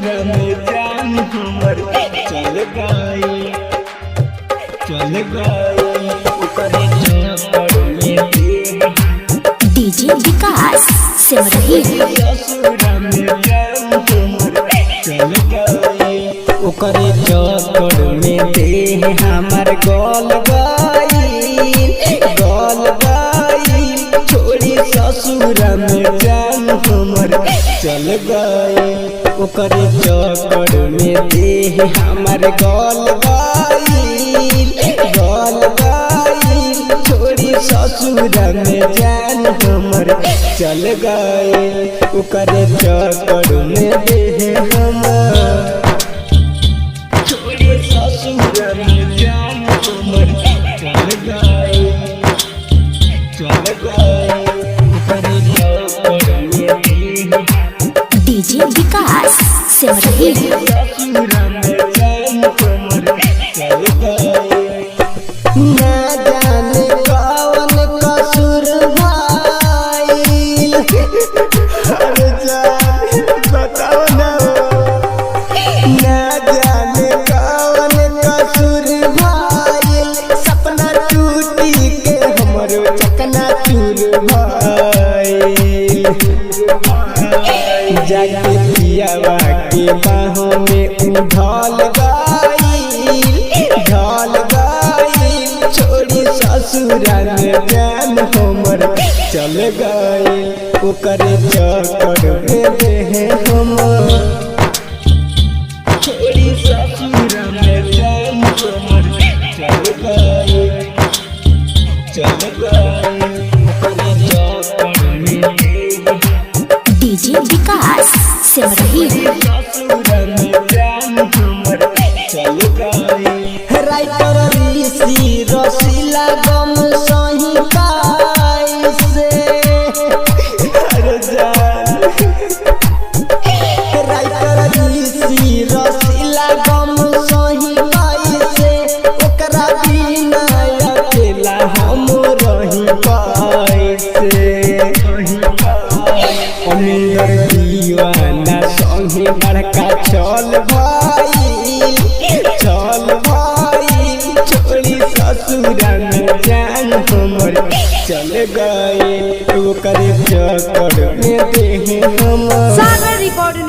में जान हमर चल गई ओकरे चक्कर में डीजे विकास सिमरही ससुरा में जान हमर चल गई ओकरे चक्कर में देह हमर गल गई छोड़ी ससुरा में जान हमर चल गई ओकरे चक्कर में देह हमर गल गई छोड़ी ससुरा में जान हमर चल गई ओकरे चक्कर में देह हमर छोड़ी ससुरा में जान हमर चल गई ओकरे चक्कर में देह डीजे विकास सिमरही ससुरा में जान हमर चल गई ना जाने कौन कसूर भाई अरे जान बताओ ना जाने कौन कसूर भाई सपना टूटी के हमरो चकना चूर भाई जाके पियावा के बाहों में ढल गई छोड़ी ससुरा में जान हमर चल गई ओकरे चक्कर में देह हमर छोड़ी ससुरा में जान हमर चल गई ओकरे चक्कर में देह डीजे विकास सिमरही ससुरा में जान हमर चल गई राइटर ऋषि रसीला गम सही कैसे अरे जान राइटर ऋषि रसीला गम सही कैसे ओकरा बिना अकेला हम रही कैसे अमीर दीवाना संगे बड़का चल भाई छोड़ी ससुरा में जान हमर चल गई ओकरे चक्कर में देह हमर सागर रिकॉर्डिंग